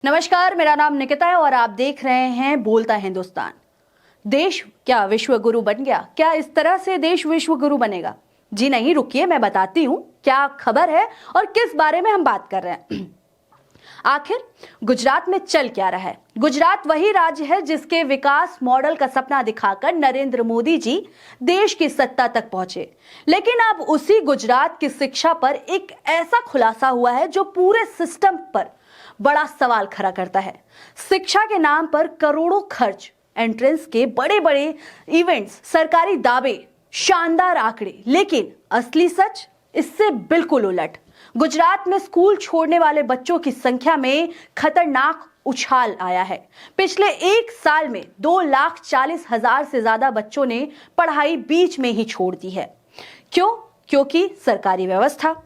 नमस्कार, मेरा नाम निकिता है और आप देख रहे हैं बोलता हिंदुस्तान। देश क्या विश्व गुरु बन गया? क्या इस तरह से देश विश्व गुरु बनेगा? जी नहीं, रुकिए, मैं बताती हूँ क्या खबर है और किस बारे में हम बात कर रहे हैं। आखिर गुजरात में चल क्या रहा है? गुजरात वही राज्य है जिसके विकास मॉडल का सपना दिखाकर नरेंद्र मोदी जी देश की सत्ता तक पहुंचे। लेकिन अब उसी गुजरात की शिक्षा पर एक ऐसा खुलासा हुआ है जो पूरे सिस्टम पर बड़ा सवाल खड़ा करता है। शिक्षा के नाम पर करोड़ों खर्च, एंट्रेंस के बड़े बड़े इवेंट्स, सरकारी दावे, शानदार आंकड़े, लेकिन असली सच इससे बिल्कुल उलट। गुजरात में स्कूल छोड़ने वाले बच्चों की संख्या में खतरनाक उछाल आया है। पिछले एक साल में 2,40,000 से ज्यादा बच्चों ने पढ़ाई बीच में ही छोड़ दी है। क्यों? क्योंकि सरकारी व्यवस्था।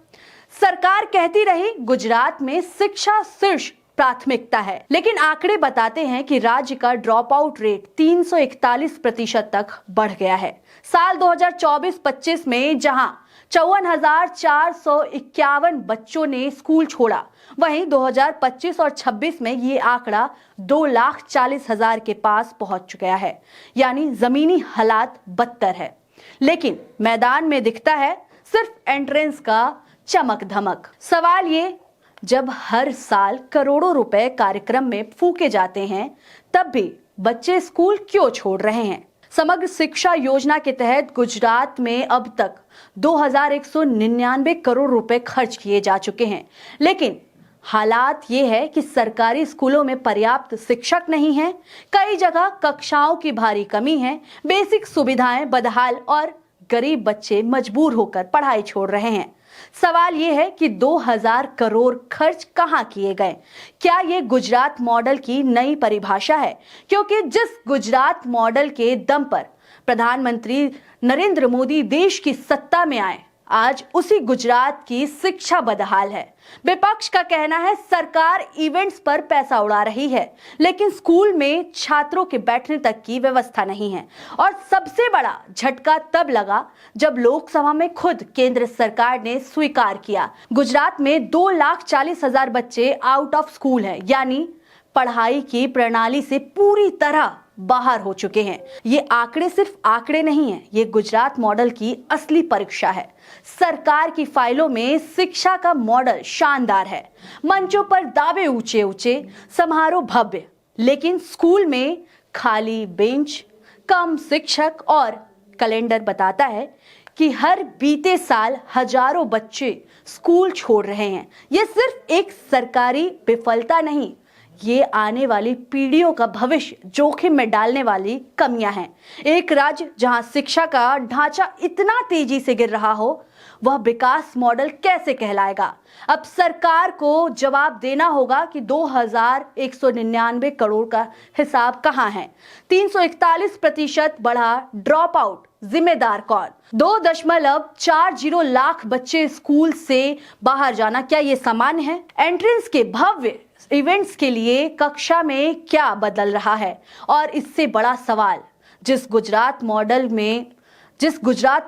सरकार कहती रही गुजरात में शिक्षा शीर्ष प्राथमिकता है, लेकिन आंकड़े बताते हैं कि राज्य का ड्रॉप आउट रेट 341% तक बढ़ गया है। साल 2024-25 में जहां 54,451 बच्चों ने स्कूल छोड़ा, वहीं 2025 और 26 में ये आंकड़ा 2,40,000 के पास पहुंच गया है। यानी जमीनी हालात बदतर है, लेकिन मैदान में दिखता है सिर्फ एंट्रेंस का चमक धमक। सवाल ये, जब हर साल करोड़ों रुपए कार्यक्रम में फूके जाते हैं, तब भी बच्चे स्कूल क्यों छोड़ रहे हैं? समग्र शिक्षा योजना के तहत गुजरात में अब तक 2,199 करोड़ रुपए खर्च किए जा चुके हैं, लेकिन हालात ये है कि सरकारी स्कूलों में पर्याप्त शिक्षक नहीं हैं। कई जगह कक्षाओं की भारी कमी है, बेसिक सुविधाएं बदहाल और गरीब बच्चे मजबूर होकर पढ़ाई छोड़ रहे हैं। सवाल यह है कि 2,000 करोड़ खर्च कहां किए गए? क्या यह गुजरात मॉडल की नई परिभाषा है? क्योंकि जिस गुजरात मॉडल के दम पर प्रधानमंत्री नरेंद्र मोदी देश की सत्ता में आए, आज उसी गुजरात की शिक्षा बदहाल है। विपक्ष का कहना है सरकार इवेंट्स पर पैसा उड़ा रही है, लेकिन स्कूल में छात्रों के बैठने तक की व्यवस्था नहीं है। और सबसे बड़ा झटका तब लगा जब लोकसभा में खुद केंद्र सरकार ने स्वीकार किया गुजरात में 2,40,000 बच्चे आउट ऑफ स्कूल हैं, यानी पढ़ाई की प्रणाली से पूरी तरह बाहर हो चुके हैं। ये आंकड़े सिर्फ आंकड़े नहीं हैं, ये गुजरात मॉडल की असली परीक्षा है। सरकार की फाइलों में शिक्षा का मॉडल शानदार है, मंचों पर दावे ऊंचे ऊंचे, समारोह भव्य, लेकिन स्कूल में खाली बेंच, कम शिक्षक और कैलेंडर बताता है कि हर बीते साल हजारों बच्चे स्कूल छोड़ रहे हैं। ये सिर्फ एक सरकारी विफलता नहीं, ये आने वाली पीढ़ियों का भविष्य जोखिम में डालने वाली कमियां हैं। एक राज्य जहां शिक्षा का ढांचा इतना तेजी से गिर रहा हो, वह विकास मॉडल कैसे कहलाएगा? अब सरकार को जवाब देना होगा कि 2,199 करोड़ का हिसाब कहां है? 341% बढ़ा ड्रॉप आउट, जिम्मेदार कौन? 2.40 लाख बच्चे स्कूल से बाहर जाना, क्या ये सामान्य है? एंट्रेंस के भव्य इवेंट्स के लिए कक्षा में क्या बदल रहा है? और इससे बड़ा सवाल, जिस गुजरात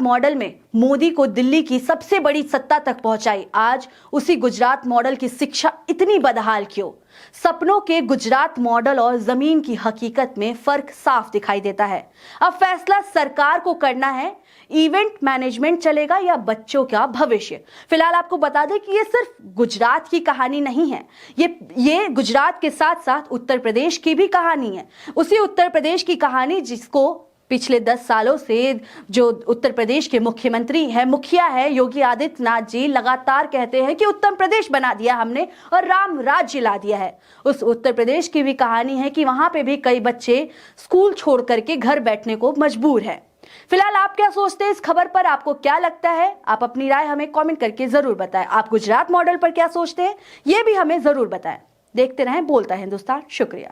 मॉडल में मोदी को दिल्ली की सबसे बड़ी सत्ता तक पहुंचाई, आज उसी गुजरात मॉडल की शिक्षा इतनी बदहाल क्यों? सपनों के गुजरात मॉडल और जमीन की हकीकत में फर्क साफ दिखाई देता है। अब फैसला सरकार को करना है, इवेंट मैनेजमेंट चलेगा या बच्चों का भविष्य। फिलहाल आपको बता दें कि ये सिर्फ गुजरात की कहानी नहीं है, ये गुजरात के साथ साथ उत्तर प्रदेश की भी कहानी है। उसी उत्तर प्रदेश की कहानी जिसको पिछले 10 सालों से जो उत्तर प्रदेश के मुखिया है योगी आदित्यनाथ जी, लगातार कहते हैं कि उत्तर प्रदेश बना दिया हमने और राम राज्य ला दिया है। उस उत्तर प्रदेश की भी कहानी है कि वहां पे भी कई बच्चे स्कूल छोड़ करके घर बैठने को मजबूर है। फिलहाल आप क्या सोचते हैं इस खबर पर? आपको क्या लगता है? आप अपनी राय हमें कमेंट करके जरूर बताएं। आप गुजरात मॉडल पर क्या सोचते हैं, ये भी हमें जरूर बताएं। देखते रहें बोलता हिंदुस्तान। शुक्रिया।